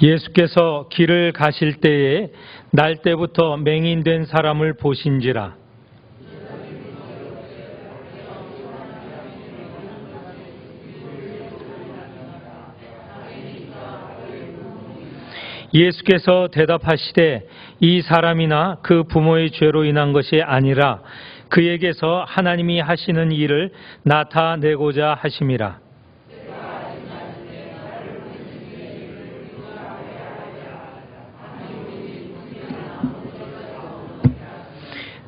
예수께서 길을 가실 때에 날 때부터 맹인된 사람을 보신지라. 예수께서 대답하시되 이 사람이나 그 부모의 죄로 인한 것이 아니라 그에게서 하나님이 하시는 일을 나타내고자 하심이라.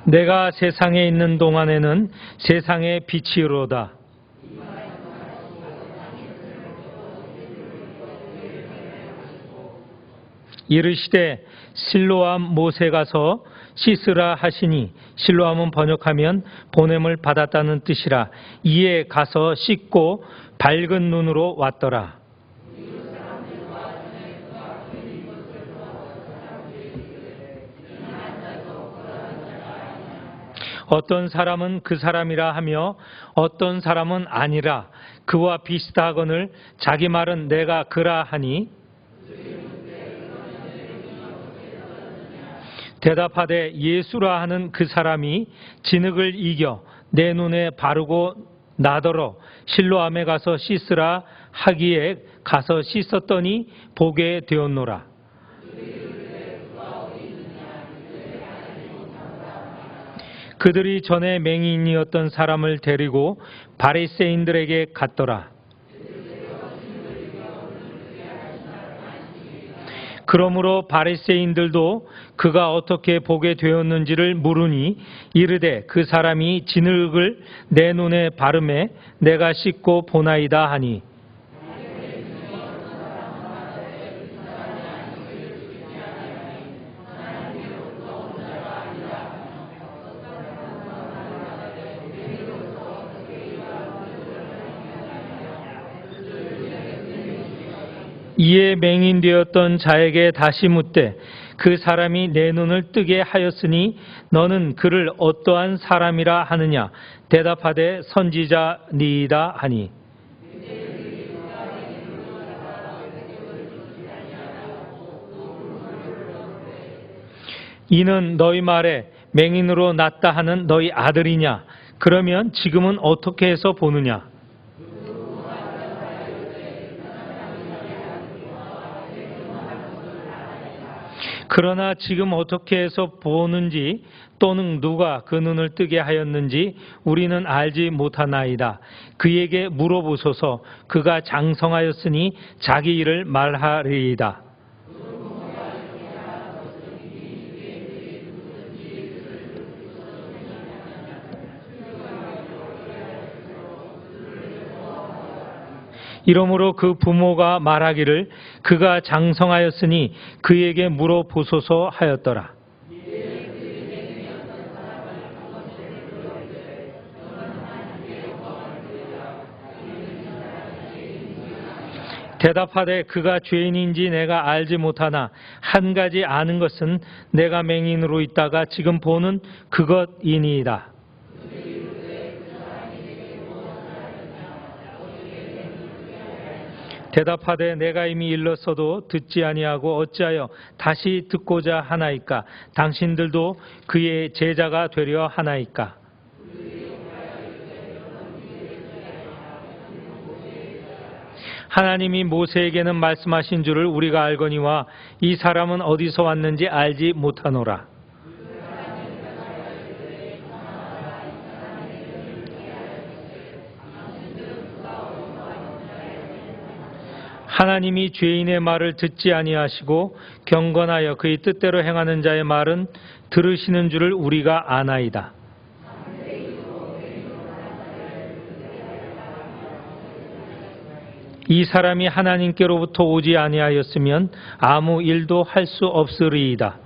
내가 세상에 있는 동안에는 세상의 빛이로다. 이르시되 실로암 못에 가서 씻으라 하시니, 실로암은 번역하면 보냄을 받았다는 뜻이라. 이에 가서 씻고 밝은 눈으로 왔더라. 어떤 사람은 그 사람이라 하며 어떤 사람은 아니라 그와 비슷하거늘 자기 말은 내가 그라 하니, 대답하되 예수라 하는 그 사람이 진흙을 이겨 내 눈에 바르고 나더러 실로암에 가서 씻으라 하기에 가서 씻었더니 보게 되었노라. 그들이 전에 맹인이었던 사람을 데리고 바리새인들에게 갔더라. 그러므로 바리새인들도 그가 어떻게 보게 되었는지를 물으니, 이르되 그 사람이 진흙을 내 눈에 바르매 내가 씻고 보나이다 하니, 이에 맹인되었던 자에게 다시 묻되 그 사람이 내 눈을 뜨게 하였으니 너는 그를 어떠한 사람이라 하느냐. 대답하되 선지자니이다 하니, 이는 너희 말에 맹인으로 났다 하는 너희 아들이냐. 그러면 지금은 어떻게 해서 보느냐. 그러나 지금 어떻게 해서 보는지 또는 누가 그 눈을 뜨게 하였는지 우리는 알지 못하나이다. 그에게 물어보소서. 그가 장성하였으니 자기 일을 말하리이다. 이러므로 그 부모가 말하기를 그가 장성하였으니 그에게 물어보소서 하였더라. 대답하되 그가 죄인인지 내가 알지 못하나 한 가지 아는 것은 내가 맹인으로 있다가 지금 보는 그것이니이다. 대답하되 내가 이미 일렀어도 듣지 아니하고 어찌하여 다시 듣고자 하나이까. 당신들도 그의 제자가 되려 하나이까. 하나님이 모세에게는 말씀하신 줄을 우리가 알거니와 이 사람은 어디서 왔는지 알지 못하노라. 하나님이 죄인의 말을 듣지 아니하시고 경건하여 그의 뜻대로 행하는 자의 말은 들으시는 줄을 우리가 아나이다. 이 사람이 하나님께로부터 오지 아니하였으면 아무 일도 할 수 없으리이다.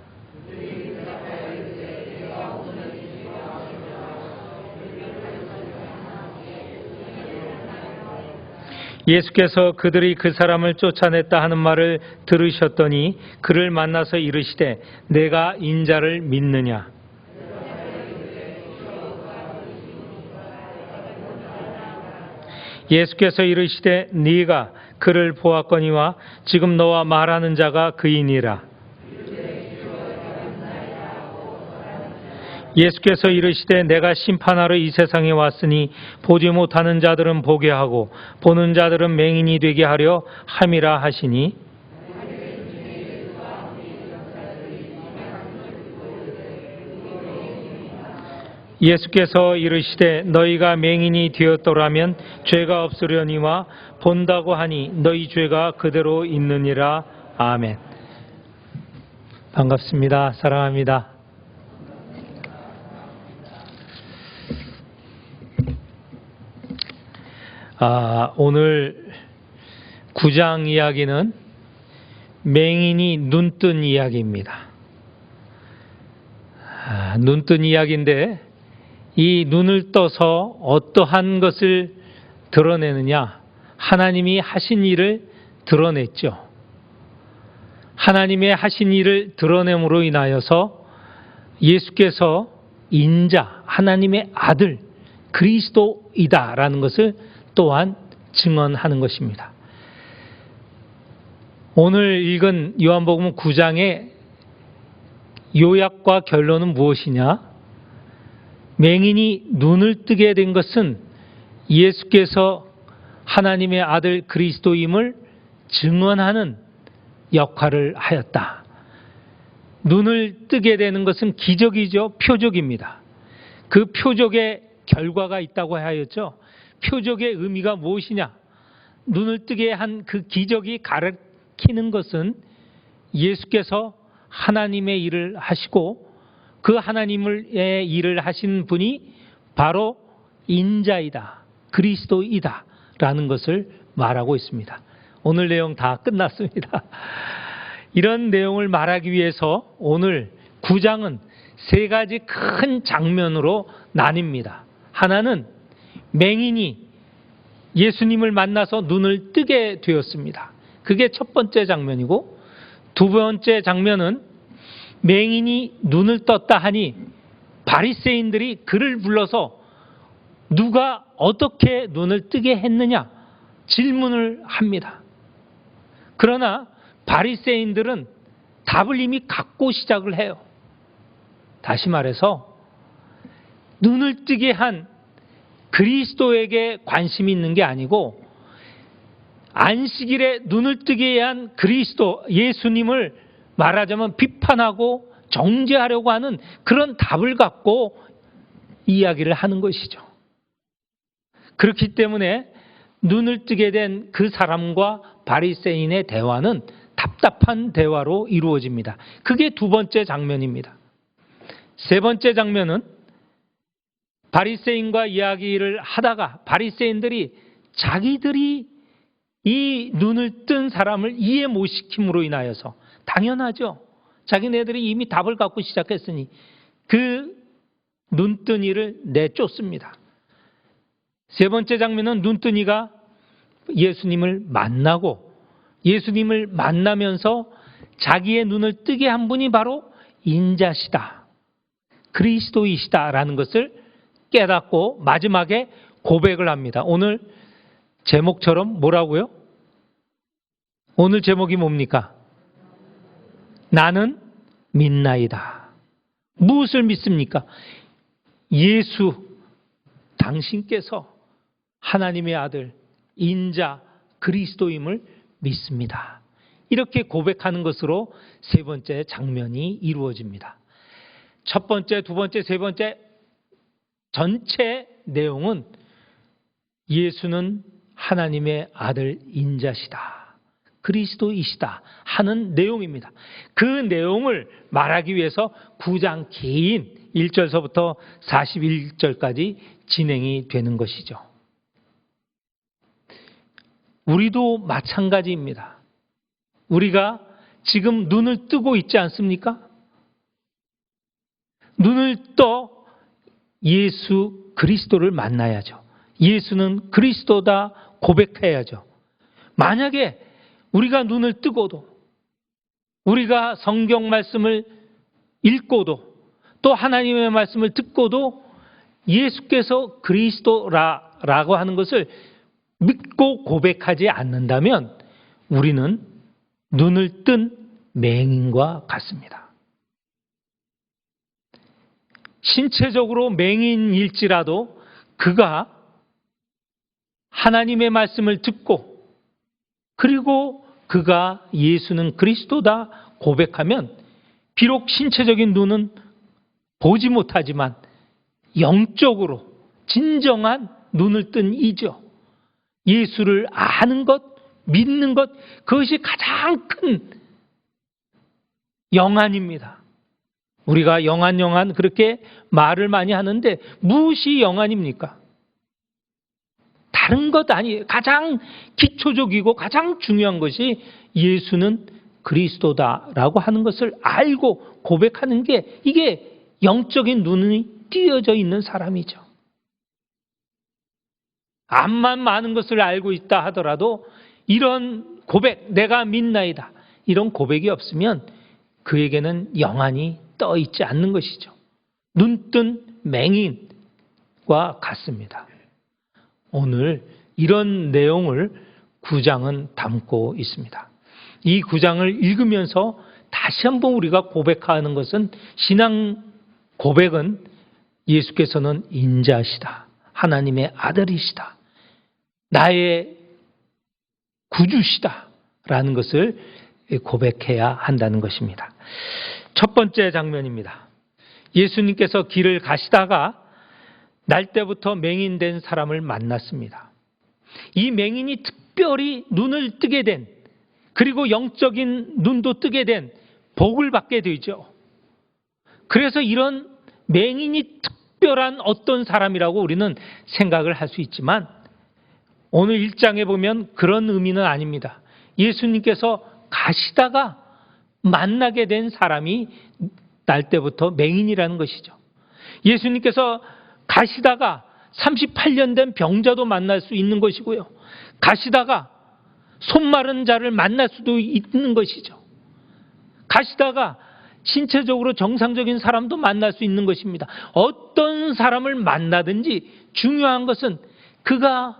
예수께서 그들이 그 사람을 쫓아냈다 하는 말을 들으셨더니 그를 만나서 이르시되 내가 인자를 믿느냐. 예수께서 이르시되 네가 그를 보았거니와 지금 너와 말하는 자가 그이니라. 예수께서 이르시되 내가 심판하러 이 세상에 왔으니 보지 못하는 자들은 보게 하고 보는 자들은 맹인이 되게 하려 함이라 하시니, 예수께서 이르시되 너희가 맹인이 되었더라면 죄가 없으려니와 본다고 하니 너희 죄가 그대로 있느니라. 아멘. 반갑습니다. 사랑합니다. 오늘 9장 이야기는 맹인이 눈뜬 이야기입니다. 눈뜬 이야기인데 이 눈을 떠서 어떠한 것을 드러내느냐? 하나님이 하신 일을 드러냈죠. 하나님의 하신 일을 드러냄으로 인하여서 예수께서 인자, 하나님의 아들, 그리스도이다라는 것을 또한 증언하는 것입니다. 오늘 읽은 요한복음 9장의 요약과 결론은 무엇이냐? 맹인이 눈을 뜨게 된 것은 예수께서 하나님의 아들 그리스도임을 증언하는 역할을 하였다. 눈을 뜨게 되는 것은 기적이죠. 표적입니다. 그 표적의 결과가 있다고 하였죠. 표적의 의미가 무엇이냐? 눈을 뜨게 한 그 기적이 가리키는 것은 예수께서 하나님의 일을 하시고 그 하나님의 일을 하신 분이 바로 인자이다, 그리스도이다 라는 것을 말하고 있습니다. 오늘 내용 다 끝났습니다. 이런 내용을 말하기 위해서 오늘 9장은 세 가지 큰 장면으로 나뉩니다. 하나는 맹인이 예수님을 만나서 눈을 뜨게 되었습니다. 그게 첫 번째 장면이고, 두 번째 장면은 맹인이 눈을 떴다 하니 바리새인들이 그를 불러서 누가 어떻게 눈을 뜨게 했느냐 질문을 합니다. 그러나 바리새인들은 답을 이미 갖고 시작을 해요. 다시 말해서 눈을 뜨게 한 그리스도에게 관심이 있는 게 아니고 안식일에 눈을 뜨게 한 그리스도 예수님을 말하자면 비판하고 정죄하려고 하는 그런 답을 갖고 이야기를 하는 것이죠. 그렇기 때문에 눈을 뜨게 된 그 사람과 바리새인의 대화는 답답한 대화로 이루어집니다. 그게 두 번째 장면입니다. 세 번째 장면은 바리새인과 이야기를 하다가 바리새인들이 자기들이 이 눈을 뜬 사람을 이해 못 시킴으로 인하여서, 당연하죠. 자기네들이 이미 답을 갖고 시작했으니 그 눈뜬이를 내쫓습니다. 세 번째 장면은 눈뜬이가 예수님을 만나고 예수님을 만나면서 자기의 눈을 뜨게 한 분이 바로 인자시다, 그리스도이시다라는 것을 깨닫고 마지막에 고백을 합니다. 오늘 제목처럼 뭐라고요? 오늘 제목이 뭡니까? 나는 믿나이다. 무엇을 믿습니까? 예수, 당신께서 하나님의 아들, 인자, 그리스도임을 믿습니다. 이렇게 고백하는 것으로 세 번째 장면이 이루어집니다. 첫 번째, 두 번째, 세 번째 전체 내용은 예수는 하나님의 아들 인자시다, 그리스도이시다 하는 내용입니다. 그 내용을 말하기 위해서 9장 긴 1절서부터 41절까지 진행이 되는 것이죠. 우리도 마찬가지입니다. 우리가 지금 눈을 뜨고 있지 않습니까? 눈을 떠 예수 그리스도를 만나야죠. 예수는 그리스도다 고백해야죠. 만약에 우리가 눈을 뜨고도, 우리가 성경 말씀을 읽고도, 또 하나님의 말씀을 듣고도 예수께서 그리스도라고 하는 것을 믿고 고백하지 않는다면 우리는 눈을 뜬 맹인과 같습니다. 신체적으로 맹인일지라도 그가 하나님의 말씀을 듣고 그리고 그가 예수는 그리스도다 고백하면 비록 신체적인 눈은 보지 못하지만 영적으로 진정한 눈을 뜬 이죠. 예수를 아는 것, 믿는 것, 그것이 가장 큰 영안입니다. 우리가 영안 그렇게 말을 많이 하는데 무엇이 영안입니까? 다른 것 아니에요. 가장 기초적이고 가장 중요한 것이 예수는 그리스도다라고 하는 것을 알고 고백하는 게 이게 영적인 눈이 띄어져 있는 사람이죠. 암만 많은 것을 알고 있다 하더라도 이런 고백, 내가 믿나이다, 이런 고백이 없으면 그에게는 영안이 떠 있지 않는 것이죠. 눈뜬 맹인과 같습니다. 오늘 이런 내용을 9장은 담고 있습니다. 이 9장을 읽으면서 다시 한번 우리가 고백하는 것은, 신앙 고백은 예수께서는 인자시다, 하나님의 아들이시다, 나의 구주시다 라는 것을 고백해야 한다는 것입니다. 첫 번째 장면입니다. 예수님께서 길을 가시다가 날때부터 맹인된 사람을 만났습니다. 이 맹인이 특별히 눈을 뜨게 된, 그리고 영적인 눈도 뜨게 된 복을 받게 되죠. 그래서 이런 맹인이 특별한 어떤 사람이라고 우리는 생각을 할 수 있지만 오늘 1장에 보면 그런 의미는 아닙니다. 예수님께서 가시다가 만나게 된 사람이 날때부터 맹인이라는 것이죠. 예수님께서 가시다가 38년 된 병자도 만날 수 있는 것이고요. 가시다가 손 마른 자를 만날 수도 있는 것이죠. 가시다가 신체적으로 정상적인 사람도 만날 수 있는 것입니다. 어떤 사람을 만나든지 중요한 것은 그가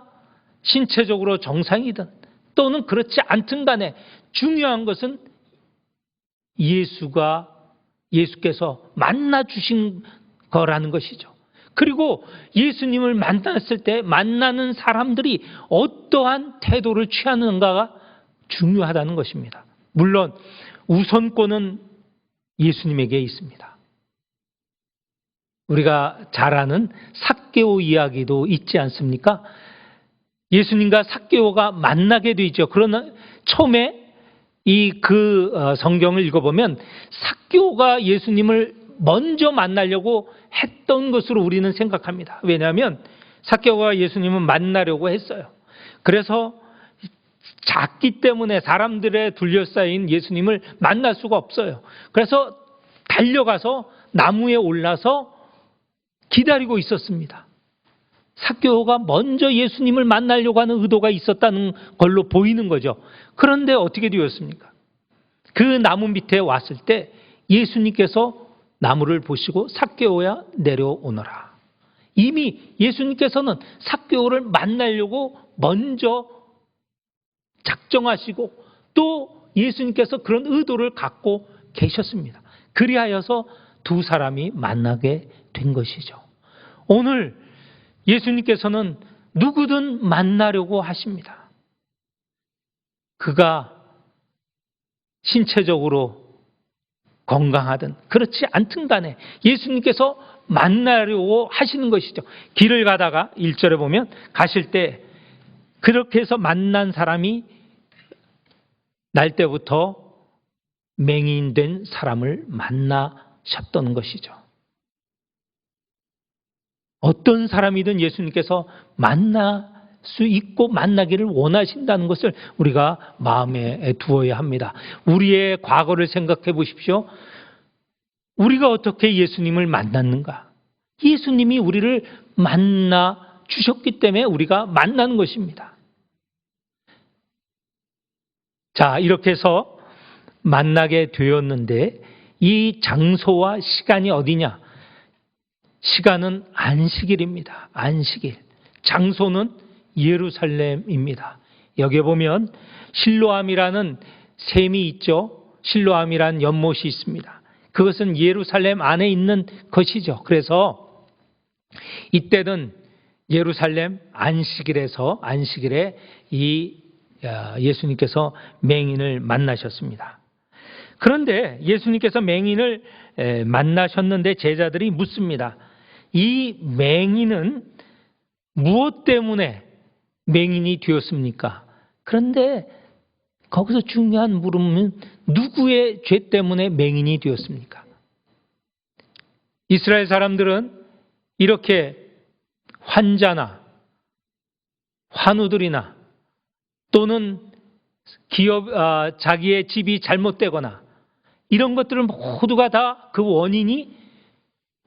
신체적으로 정상이든 또는 그렇지 않든 간에 중요한 것은 예수께서 만나 주신 거라는 것이죠. 그리고 예수님을 만났을 때 만나는 사람들이 어떠한 태도를 취하는가가 중요하다는 것입니다. 물론 우선권은 예수님에게 있습니다. 우리가 잘 아는 삭개오 이야기도 있지 않습니까? 예수님과 삭개오가 만나게 되죠. 그러나 처음에 성경을 읽어보면 삭개오가 예수님을 먼저 만나려고 했던 것으로 우리는 생각합니다. 왜냐하면 삭개오가 예수님을 만나려고 했어요. 그래서 작기 때문에 사람들에 둘러싸인 예수님을 만날 수가 없어요. 그래서 달려가서 나무에 올라서 기다리고 있었습니다. 삭개오가 먼저 예수님을 만나려고 하는 의도가 있었다는 걸로 보이는 거죠. 그런데 어떻게 되었습니까? 그 나무 밑에 왔을 때 예수님께서 나무를 보시고 삭개오야 내려오너라. 이미 예수님께서는 삭개오를 만나려고 먼저 작정하시고 또 예수님께서 그런 의도를 갖고 계셨습니다. 그리하여서 두 사람이 만나게 된 것이죠. 오늘 예수님께서는 누구든 만나려고 하십니다. 그가 신체적으로 건강하든 그렇지 않든 간에 예수님께서 만나려고 하시는 것이죠. 길을 가다가 1절에 보면 가실 때 그렇게 해서 만난 사람이 날때부터 맹인된 사람을 만나셨던 것이죠. 어떤 사람이든 예수님께서 만날 수 있고 만나기를 원하신다는 것을 우리가 마음에 두어야 합니다. 우리의 과거를 생각해 보십시오. 우리가 어떻게 예수님을 만났는가? 예수님이 우리를 만나 주셨기 때문에 우리가 만나는 것입니다. 자, 이렇게 해서 만나게 되었는데 이 장소와 시간이 어디냐? 시간은 안식일입니다. 안식일. 장소는 예루살렘입니다. 여기에 보면 실로암이라는 샘이 있죠. 실로암이라는 연못이 있습니다. 그것은 예루살렘 안에 있는 것이죠. 그래서 이때는 예루살렘 안식일에 예수님께서 맹인을 만나셨습니다. 그런데 예수님께서 맹인을 만나셨는데 제자들이 묻습니다. 이 맹인은 무엇 때문에 맹인이 되었습니까? 그런데 거기서 중요한 물음은 누구의 죄 때문에 맹인이 되었습니까? 이스라엘 사람들은 이렇게 환자나 환우들이나 또는 자기의 집이 잘못되거나 이런 것들은 모두가 다 그 원인이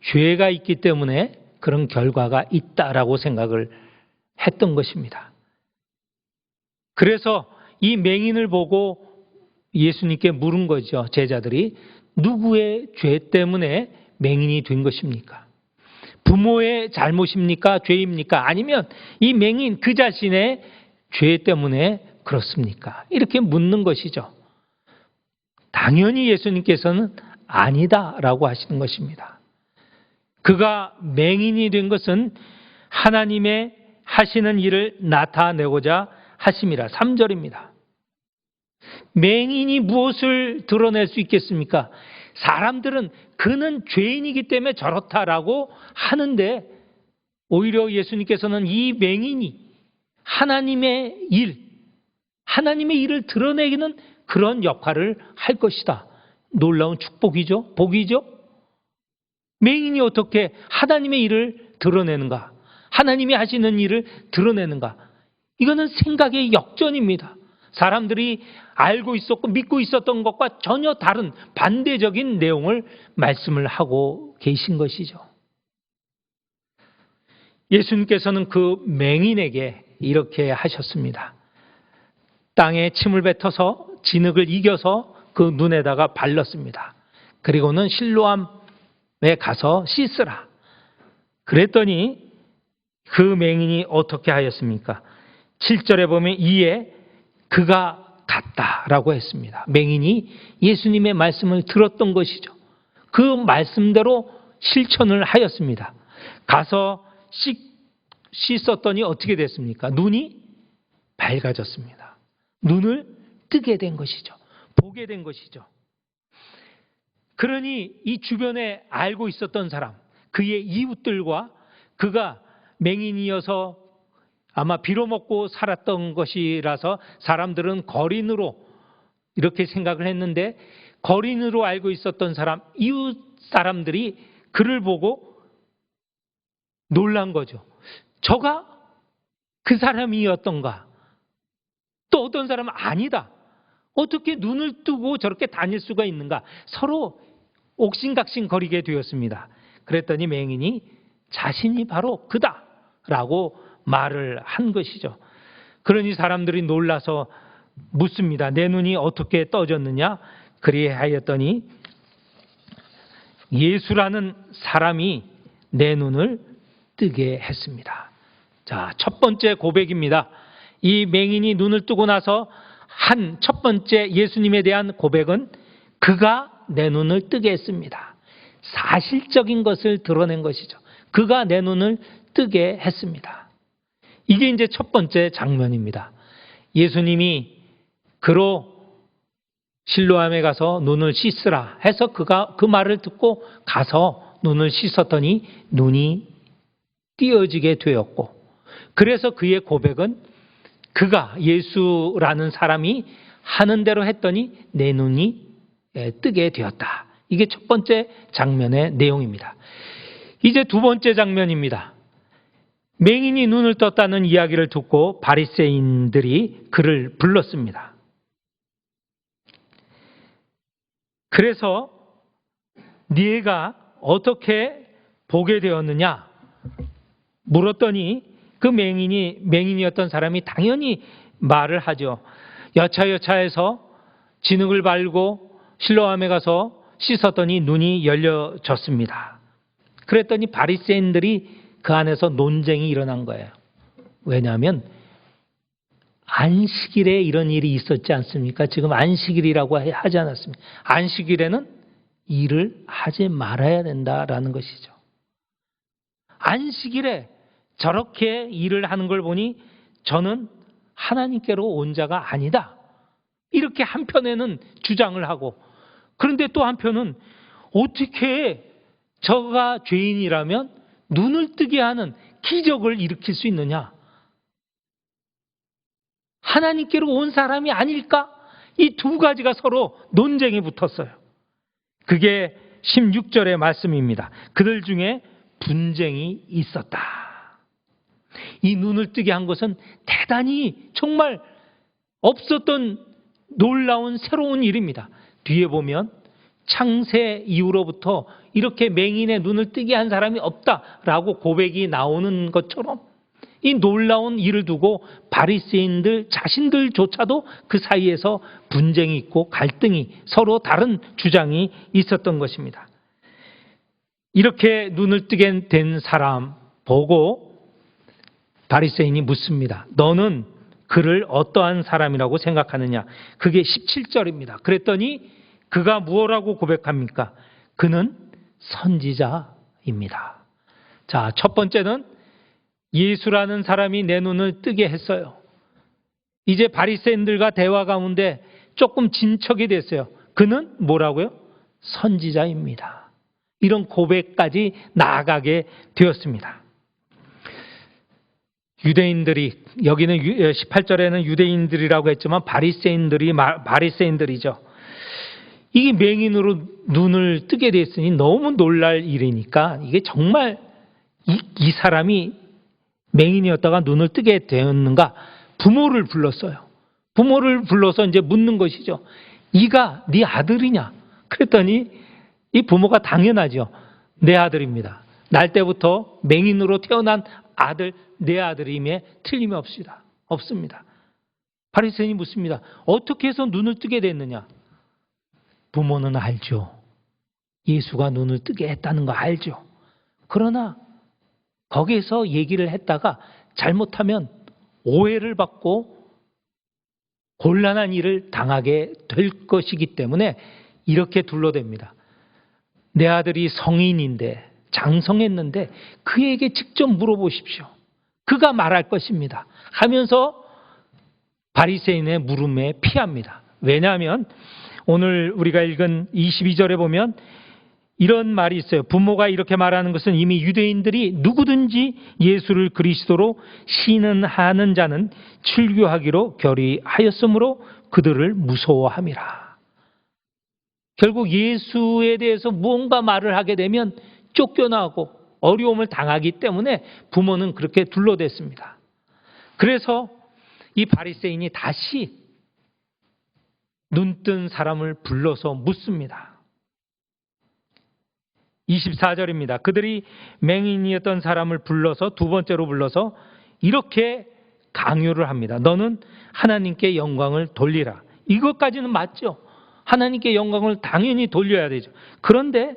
죄가 있기 때문에 그런 결과가 있다라고 생각을 했던 것입니다. 그래서 이 맹인을 보고 예수님께 물은 거죠. 제자들이 누구의 죄 때문에 맹인이 된 것입니까? 부모의 잘못입니까? 죄입니까? 아니면 이 맹인 그 자신의 죄 때문에 그렇습니까? 이렇게 묻는 것이죠. 당연히 예수님께서는 아니다라고 하시는 것입니다. 그가 맹인이 된 것은 하나님의 하시는 일을 나타내고자 하심이라. 3절입니다. 맹인이 무엇을 드러낼 수 있겠습니까? 사람들은 그는 죄인이기 때문에 저렇다라고 하는데 오히려 예수님께서는 이 맹인이 하나님의 일을 드러내기는 그런 역할을 할 것이다. 놀라운 축복이죠. 복이죠. 맹인이 어떻게 하나님의 일을 드러내는가? 하나님이 하시는 일을 드러내는가? 이거는 생각의 역전입니다. 사람들이 알고 있었고 믿고 있었던 것과 전혀 다른 반대적인 내용을 말씀을 하고 계신 것이죠. 예수님께서는 그 맹인에게 이렇게 하셨습니다. 땅에 침을 뱉어서 진흙을 이겨서 그 눈에다가 발랐습니다. 그리고는 실로암에 가서 씻으라. 그랬더니 그 맹인이 어떻게 하였습니까? 7절에 보면 이에 그가 갔다라고 했습니다. 맹인이 예수님의 말씀을 들었던 것이죠. 그 말씀대로 실천을 하였습니다. 가서 씻었더니 어떻게 됐습니까? 눈이 밝아졌습니다. 눈을 뜨게 된 것이죠. 보게 된 것이죠. 그러니 이 주변에 알고 있었던 사람, 그의 이웃들과 그가 맹인이어서 아마 빌어먹고 살았던 것이라서 사람들은 거린으로 이렇게 생각을 했는데 거린으로 알고 있었던 사람, 이웃 사람들이 그를 보고 놀란 거죠. 저가 그 사람이었던가? 또 어떤 사람은 아니다. 어떻게 눈을 뜨고 저렇게 다닐 수가 있는가? 서로 옥신각신 거리게 되었습니다. 그랬더니 맹인이 자신이 바로 그다라고 말을 한 것이죠. 그러니 사람들이 놀라서 묻습니다. 내 눈이 어떻게 떠졌느냐? 그리하였더니 예수라는 사람이 내 눈을 뜨게 했습니다. 자, 첫 번째 고백입니다. 이 맹인이 눈을 뜨고 나서 한 첫 번째 예수님에 대한 고백은 그가 내 눈을 뜨게 했습니다. 사실적인 것을 드러낸 것이죠. 그가 내 눈을 뜨게 했습니다. 이게 이제 첫 번째 장면입니다. 예수님이 그로 실로암에 가서 눈을 씻으라 해서 그가 그 말을 듣고 가서 눈을 씻었더니 눈이 띄어지게 되었고, 그래서 그의 고백은 그가 예수라는 사람이 하는 대로 했더니 내 눈이 뜨게 되었다. 이게 첫 번째 장면의 내용입니다. 이제 두 번째 장면입니다. 맹인이 눈을 떴다는 이야기를 듣고 바리새인들이 그를 불렀습니다. 그래서 네가 어떻게 보게 되었느냐 물었더니 그 맹인이었던 사람이 당연히 말을 하죠. 여차여차해서 진흙을 밟고 실로암에 가서 씻었더니 눈이 열려졌습니다. 그랬더니 바리새인들이 그 안에서 논쟁이 일어난 거예요. 왜냐하면 안식일에 이런 일이 있었지 않습니까? 지금 안식일이라고 하지 않았습니까? 안식일에는 일을 하지 말아야 된다라는 것이죠. 안식일에 저렇게 일을 하는 걸 보니 저는 하나님께로 온 자가 아니다. 이렇게 한편에는 주장을 하고, 그런데 또 한편은 어떻게 저가 죄인이라면 눈을 뜨게 하는 기적을 일으킬 수 있느냐? 하나님께로 온 사람이 아닐까? 이 두 가지가 서로 논쟁에 붙었어요. 그게 16절의 말씀입니다. 그들 중에 분쟁이 있었다. 이 눈을 뜨게 한 것은 대단히 정말 없었던 놀라운 새로운 일입니다. 뒤에 보면 창세 이후로부터 이렇게 맹인의 눈을 뜨게 한 사람이 없다라고 고백이 나오는 것처럼 이 놀라운 일을 두고 바리새인들 자신들조차도 그 사이에서 분쟁이 있고 갈등이, 서로 다른 주장이 있었던 것입니다. 이렇게 눈을 뜨게 된 사람 보고 바리새인이 묻습니다. 너는 그를 어떠한 사람이라고 생각하느냐? 그게 17절입니다. 그랬더니 그가 무엇라고 고백합니까? 그는 선지자입니다. 자, 첫 번째는 예수라는 사람이 내 눈을 뜨게 했어요. 이제 바리새인들과 대화 가운데 조금 진척이 됐어요. 그는 뭐라고요? 선지자입니다. 이런 고백까지 나아가게 되었습니다. 유대인들이, 여기는 18절에는 유대인들이라고 했지만 바리새인들이죠. 이게 맹인으로 눈을 뜨게 됐으니 너무 놀랄 일이니까 이게 정말 이 사람이 맹인이었다가 눈을 뜨게 되었는가? 부모를 불렀어요. 부모를 불러서 이제 묻는 것이죠. 이가 네 아들이냐? 그랬더니 이 부모가 당연하죠. 내 아들입니다. 날 때부터 맹인으로 태어난 아들, 내 아들임에 틀림이 없습니다. 바리새인이 묻습니다. 어떻게 해서 눈을 뜨게 됐느냐? 부모는 알죠. 예수가 눈을 뜨게 했다는 거 알죠. 그러나 거기에서 얘기를 했다가 잘못하면 오해를 받고 곤란한 일을 당하게 될 것이기 때문에 이렇게 둘러댑니다. 내 아들이 성인인데, 장성했는데 그에게 직접 물어보십시오. 그가 말할 것입니다. 하면서 바리새인의 물음에 피합니다. 왜냐하면 오늘 우리가 읽은 22절에 보면 이런 말이 있어요. 부모가 이렇게 말하는 것은 이미 유대인들이 누구든지 예수를 그리스도로 시인하는 자는 출교하기로 결의하였으므로 그들을 무서워함이라. 결국 예수에 대해서 무언가 말을 하게 되면 쫓겨나고 어려움을 당하기 때문에 부모는 그렇게 둘러댔습니다. 그래서 이 바리새인이 다시 눈뜬 사람을 불러서 묻습니다. 24절입니다. 그들이 맹인이었던 사람을 불러서 두 번째로 불러서 이렇게 강요를 합니다. 너는 하나님께 영광을 돌리라. 이것까지는 맞죠. 하나님께 영광을 당연히 돌려야 되죠. 그런데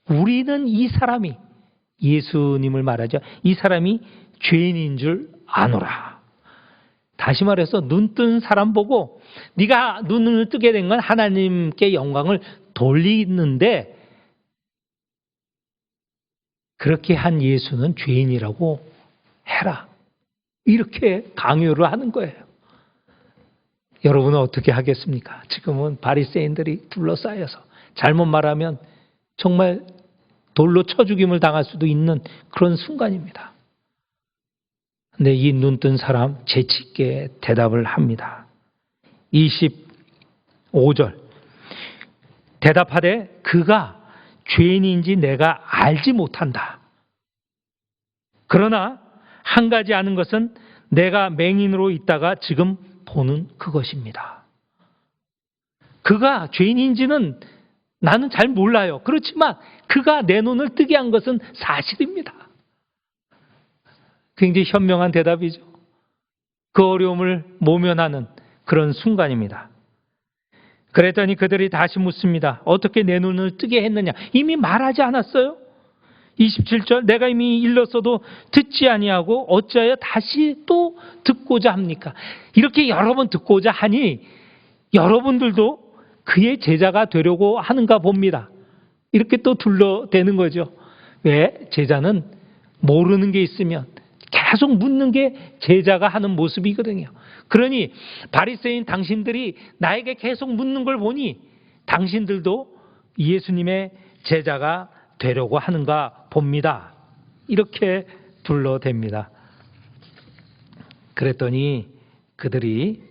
우리는 이 사람이, 예수님을 말하죠. 이 사람이 죄인인 줄 아노라. 다시 말해서 눈뜬 사람 보고 네가 눈을 뜨게 된 건 하나님께 영광을 돌리는데 그렇게 한 예수는 죄인이라고 해라. 이렇게 강요를 하는 거예요. 여러분은 어떻게 하겠습니까? 지금은 바리새인들이 둘러싸여서 잘못 말하면 정말 돌로 쳐 죽임을 당할 수도 있는 그런 순간입니다. 근데 이 눈뜬 사람 재치 있게 대답을 합니다. 25절 대답하되 그가 죄인인지 내가 알지 못한다. 그러나 한 가지 아는 것은 내가 맹인으로 있다가 지금 보는 그것입니다. 그가 죄인인지는 나는 잘 몰라요. 그렇지만 그가 내 눈을 뜨게 한 것은 사실입니다. 굉장히 현명한 대답이죠. 그 어려움을 모면하는 그런 순간입니다. 그랬더니 그들이 다시 묻습니다. 어떻게 내 눈을 뜨게 했느냐? 이미 말하지 않았어요? 27절 내가 이미 일렀어도 듣지 아니하고 어찌하여 다시 또 듣고자 합니까? 이렇게 여러 번 듣고자 하니 여러분들도 그의 제자가 되려고 하는가 봅니다. 이렇게 또 둘러대는 거죠. 왜? 제자는 모르는 게 있으면 계속 묻는 게 제자가 하는 모습이거든요. 그러니 바리새인 당신들이 나에게 계속 묻는 걸 보니 당신들도 예수님의 제자가 되려고 하는가 봅니다. 이렇게 둘러댑니다. 그랬더니 그들이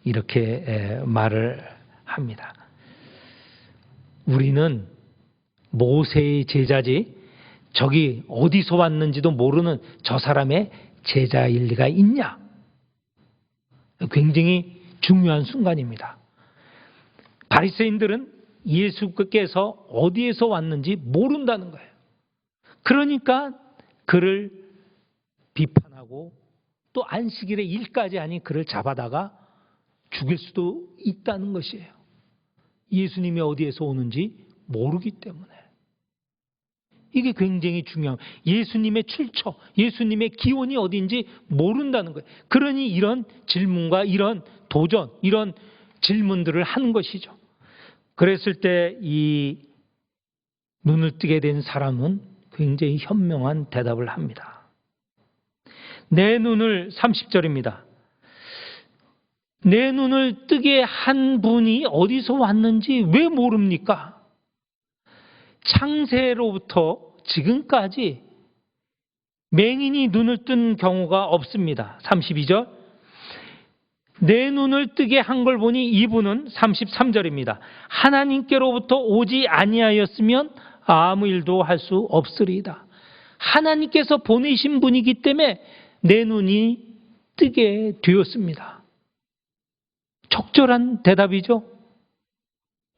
이렇게 말을 합니다. 우리는 모세의 제자지 저기 어디서 왔는지도 모르는 저 사람의 제자일 리가 있냐? 굉장히 중요한 순간입니다. 바리새인들은 예수께서 어디에서 왔는지 모른다는 거예요. 그러니까 그를 비판하고 또 안식일에 일까지 하니 그를 잡아다가 죽일 수도 있다는 것이에요. 예수님이 어디에서 오는지 모르기 때문에. 이게 굉장히 중요해요. 예수님의 출처, 예수님의 기원이 어딘지 모른다는 거예요. 그러니 이런 질문과 이런 도전, 이런 질문들을 하는 것이죠. 그랬을 때 이 눈을 뜨게 된 사람은 굉장히 현명한 대답을 합니다. 내 눈을 30절입니다. 내 눈을 뜨게 한 분이 어디서 왔는지 왜 모릅니까? 창세로부터 지금까지 맹인이 눈을 뜬 경우가 없습니다. 32절. 내 눈을 뜨게 한 걸 보니 이분은 33절입니다. 하나님께로부터 오지 아니하였으면 아무 일도 할 수 없으리이다. 하나님께서 보내신 분이기 때문에 내 눈이 뜨게 되었습니다. 적절한 대답이죠.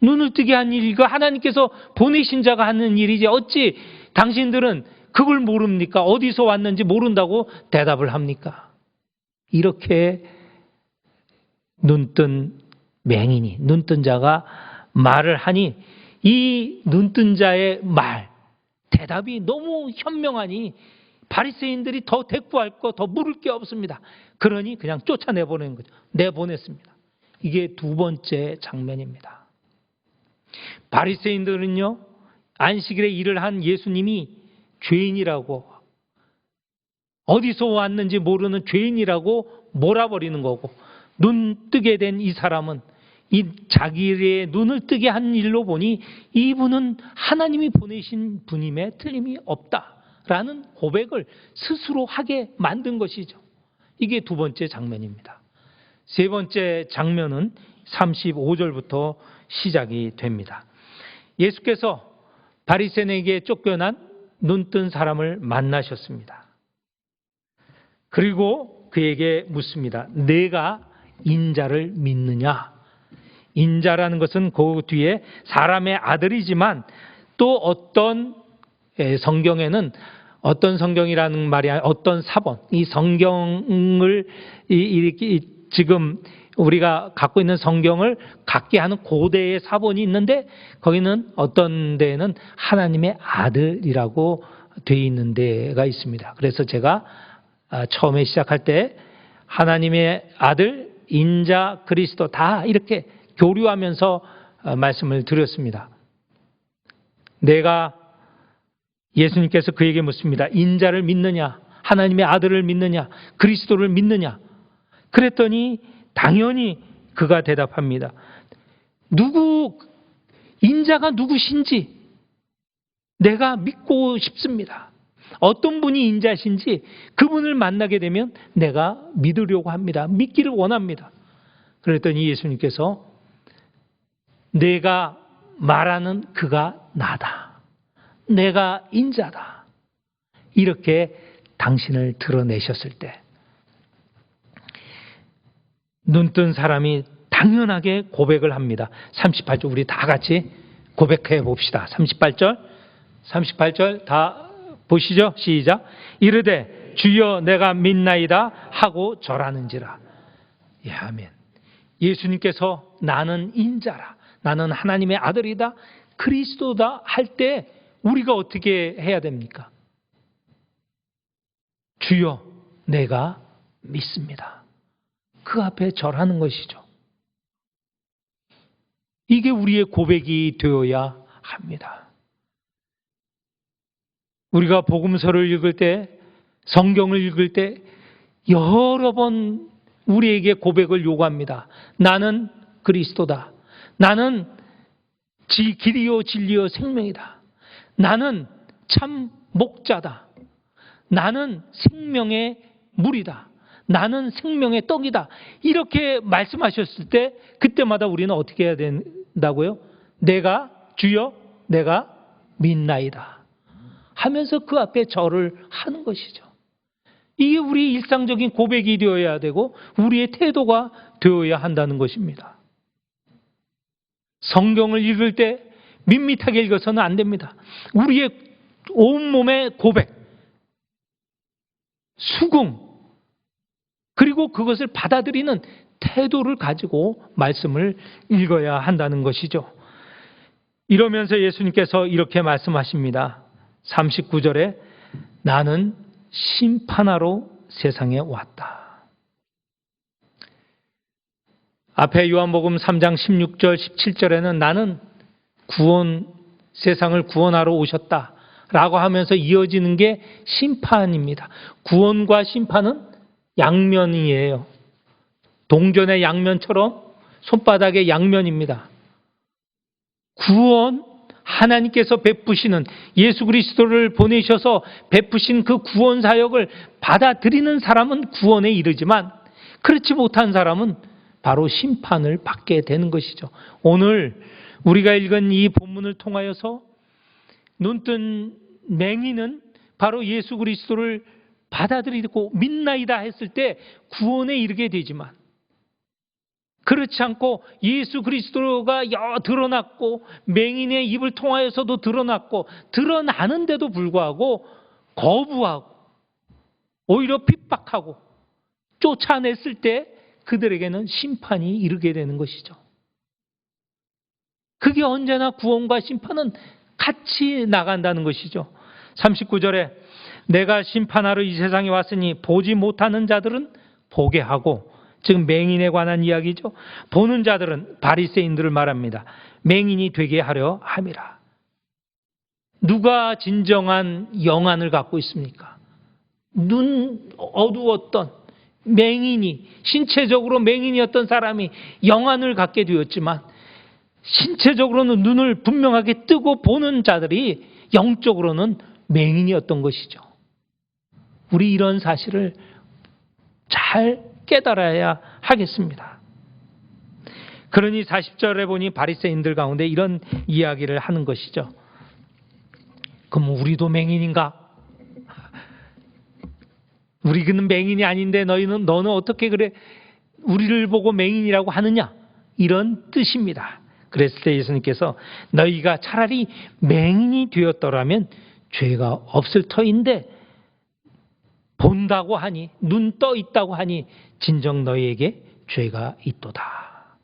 눈을 뜨게 한 일이가 하나님께서 보내신 자가 하는 일이지 어찌 당신들은 그걸 모릅니까? 어디서 왔는지 모른다고 대답을 합니까? 이렇게 눈뜬 맹인이, 눈뜬 자가 말을 하니 이 눈뜬 자의 말, 대답이 너무 현명하니 바리새인들이 더 대꾸할 거, 더 물을 게 없습니다. 그러니 그냥 쫓아내보내는 거죠. 내보냈습니다. 이게 두 번째 장면입니다. 바리새인들은요, 안식일에 일을 한 예수님이 죄인이라고, 어디서 왔는지 모르는 죄인이라고 몰아버리는 거고, 눈 뜨게 된 이 사람은 이 자기의 눈을 뜨게 한 일로 보니 이분은 하나님이 보내신 분임에 틀림이 없다라는 고백을 스스로 하게 만든 것이죠. 이게 두 번째 장면입니다. 세 번째 장면은 35절부터 시작이 됩니다. 예수께서 바리새인에게 쫓겨난 눈뜬 사람을 만나셨습니다. 그리고 그에게 묻습니다. 내가 인자를 믿느냐? 인자라는 것은 그 뒤에 사람의 아들이지만 또 어떤 성경에는 어떤 성경이라는 말이 아니라 어떤 사본, 이 성경을 지금 우리가 갖고 있는 성경을 갖게 하는 고대의 사본이 있는데 거기는 어떤 데에는 하나님의 아들이라고 되어 있는 데가 있습니다. 그래서 제가 처음에 시작할 때 하나님의 아들, 인자, 그리스도 다 이렇게 교류하면서 말씀을 드렸습니다. 내가 예수님께서 그에게 묻습니다. 인자를 믿느냐? 하나님의 아들을 믿느냐? 그리스도를 믿느냐? 그랬더니 당연히 그가 대답합니다. 인자가 누구신지 내가 믿고 싶습니다. 어떤 분이 인자신지 그분을 만나게 되면 내가 믿으려고 합니다. 믿기를 원합니다. 그랬더니 예수님께서 내가 말하는 그가 나다. 내가 인자다. 이렇게 당신을 드러내셨을 때 눈뜬 사람이 당연하게 고백을 합니다. 38절 우리 다 같이 고백해 봅시다. 38절 다 보시죠. 시작. 이르되 주여 내가 믿나이다 하고 절하는지라. 예, 아멘. 예수님께서 나는 인자라, 나는 하나님의 아들이다, 그리스도다 할 때 우리가 어떻게 해야 됩니까? 주여, 내가 믿습니다. 그 앞에 절하는 것이죠. 이게 우리의 고백이 되어야 합니다. 우리가 복음서를 읽을 때, 성경을 읽을 때 여러 번 우리에게 고백을 요구합니다. 나는 그리스도다. 나는 길이요 진리요 생명이다. 나는 참 목자다. 나는 생명의 물이다. 나는 생명의 떡이다. 이렇게 말씀하셨을 때 그때마다 우리는 어떻게 해야 된다고요? 내가 주여 내가 믿나이다 하면서 그 앞에 절을 하는 것이죠. 이게 우리 일상적인 고백이 되어야 되고 우리의 태도가 되어야 한다는 것입니다. 성경을 읽을 때 밋밋하게 읽어서는 안 됩니다. 우리의 온몸의 고백, 수긍, 그리고 그것을 받아들이는 태도를 가지고 말씀을 읽어야 한다는 것이죠. 이러면서 예수님께서 이렇게 말씀하십니다. 39절에 나는 심판하러 세상에 왔다. 앞에 요한복음 3장 16절 17절에는 나는 세상을 구원하러 오셨다 라고 하면서 이어지는 게 심판입니다. 구원과 심판은 양면이에요. 동전의 양면처럼 손바닥의 양면입니다. 구원, 하나님께서 베푸시는 예수 그리스도를 보내셔서 베푸신 그 구원 사역을 받아들이는 사람은 구원에 이르지만 그렇지 못한 사람은 바로 심판을 받게 되는 것이죠. 오늘 우리가 읽은 이 본문을 통하여서 눈뜬 맹인은 바로 예수 그리스도를 받아들이고 믿나이다 했을 때 구원에 이르게 되지만 그렇지 않고 예수 그리스도가 드러났고 맹인의 입을 통하여서도 드러났고 드러나는데도 불구하고 거부하고 오히려 핍박하고 쫓아냈을 때 그들에게는 심판이 이르게 되는 것이죠. 그게 언제나 구원과 심판은 같이 나간다는 것이죠. 39절에 내가 심판하러 이 세상에 왔으니 보지 못하는 자들은 보게 하고, 지금 맹인에 관한 이야기죠. 보는 자들은 바리새인들을 말합니다. 맹인이 되게 하려 함이라. 누가 진정한 영안을 갖고 있습니까? 눈 어두웠던 맹인이, 신체적으로 맹인이었던 사람이 영안을 갖게 되었지만 신체적으로는 눈을 분명하게 뜨고 보는 자들이 영적으로는 맹인이었던 것이죠. 우리 이런 사실을 잘 깨달아야 하겠습니다. 그러니 40절에 보니 바리새인들 가운데 이런 이야기를 하는 것이죠. 그럼 우리도 맹인인가? 우리는 맹인이 아닌데 너는 어떻게 그래? 우리를 보고 맹인이라고 하느냐? 이런 뜻입니다. 그랬을 때 예수님께서 너희가 차라리 맹인이 되었더라면 죄가 없을 터인데 본다고 하니, 눈 떠 있다고 하니 진정 너희에게 죄가 있도다.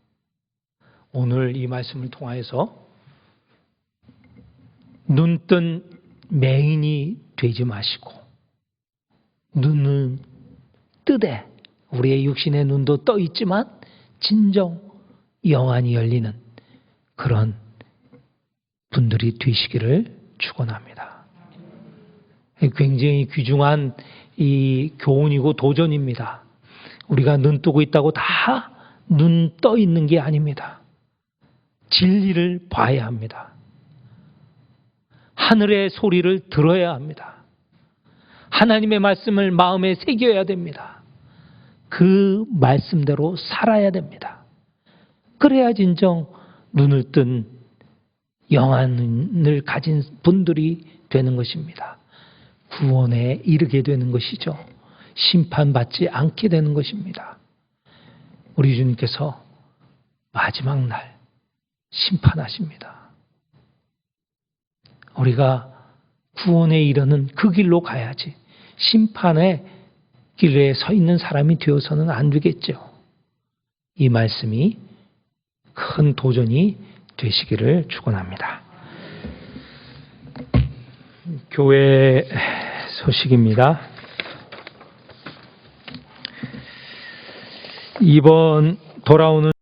오늘 이 말씀을 통하여서 눈뜬 맹인이 되지 마시고 눈은 뜨되 우리의 육신의 눈도 떠 있지만 진정 영안이 열리는 그런 분들이 되시기를 축원합니다. 굉장히 귀중한 이 교훈이고 도전입니다. 우리가 눈 뜨고 있다고 다 눈 떠 있는 게 아닙니다. 진리를 봐야 합니다. 하늘의 소리를 들어야 합니다. 하나님의 말씀을 마음에 새겨야 됩니다. 그 말씀대로 살아야 됩니다. 그래야 진정 눈을 뜬 영안을 가진 분들이 되는 것입니다. 구원에 이르게 되는 것이죠. 심판받지 않게 되는 것입니다. 우리 주님께서 마지막 날 심판하십니다. 우리가 구원에 이르는 그 길로 가야지 심판의 길에 서 있는 사람이 되어서는 안 되겠죠. 이 말씀이 큰 도전이 되시기를 축원합니다. 교회 소식입니다. 이번 돌아오는